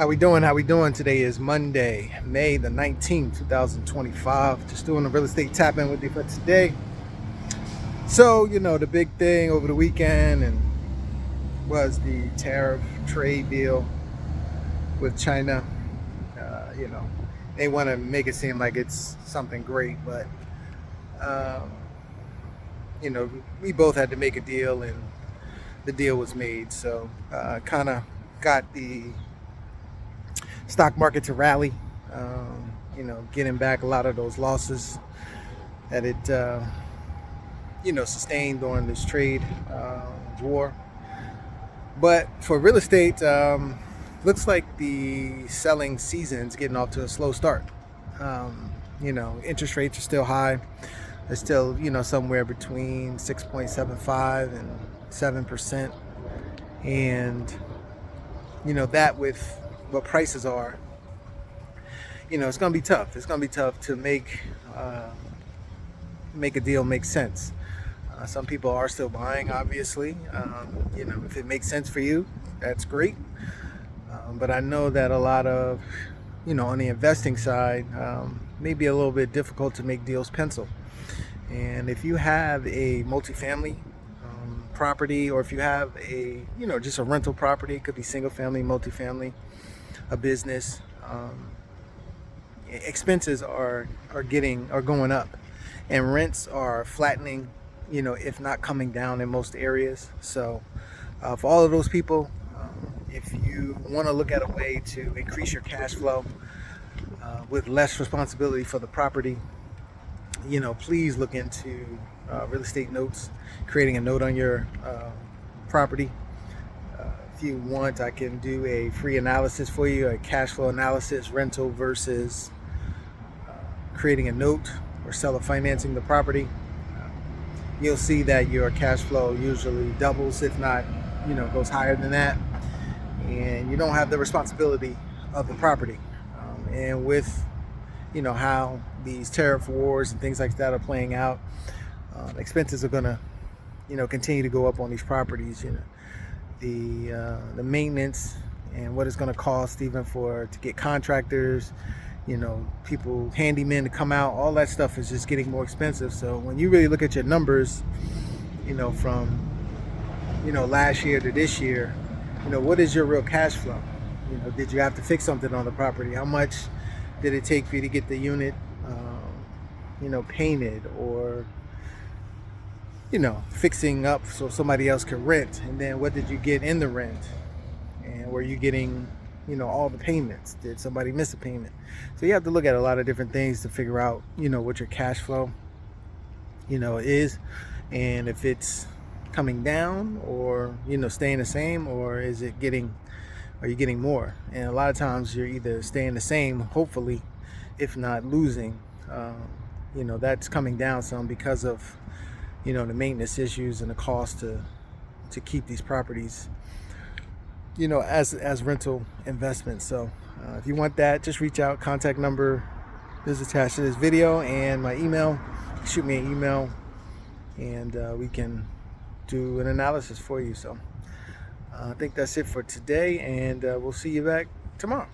How we doing? How we doing? Today is Monday, May the 19th, 2025. Just doing a real estate tap in with you for today. So, the big thing over the weekend and was the tariff trade deal with China. Uh, you know, they want to make it seem like it's something great, but um, we both had to make a deal and the deal was made. So, kind of got the stock market to rally, getting back a lot of those losses that it, sustained during this trade war. But for real estate, looks like the selling season's getting off to a slow start. Interest rates are still high. They're still, somewhere between 6.75 and 7%. And, that with what prices are, it's going to be tough. It's going to be tough to make a deal make sense. Some people are still buying, obviously. If it makes sense for you, that's great. But I know that a lot of, on the investing side, may be a little bit difficult to make deals pencil. And if you have a multifamily property, or if you have a, just a rental property, it could be single family, multifamily, a business, expenses are going up, and rents are flattening, if not coming down in most areas. So for all of those people, if you want to look at a way to increase your cash flow with less responsibility for the property, please look into real estate notes, creating a note on your property. If you want, I can do a free analysis for you, a cash flow analysis, rental versus creating a note or seller financing the property. You'll see that your cash flow usually doubles, if not, goes higher than that. And you don't have the responsibility of the property. And with, how these tariff wars and things like that are playing out, expenses are going to, continue to go up on these properties. The maintenance and what it's going to cost even to get contractors, people, handymen to come out, all that stuff is just getting more expensive. So when you really look at your numbers, from, last year to this year, what is your real cash flow? Did you have to fix something on the property? How much did it take for you to get the unit, painted, or, fixing up so somebody else could rent? And then what did you get in the rent? And were you getting, all the payments? Did somebody miss a payment? So you have to look at a lot of different things to figure out, what your cash flow, is, and if it's coming down or, staying the same, or are you getting more? And a lot of times you're either staying the same, hopefully, if not losing. That's coming down some because of, the maintenance issues and the cost to keep these properties, as rental investments. So if you want that, just reach out. Contact number is attached to this video, and my email. Shoot me an email, and we can do an analysis for you. So I think that's it for today, and we'll see you back tomorrow.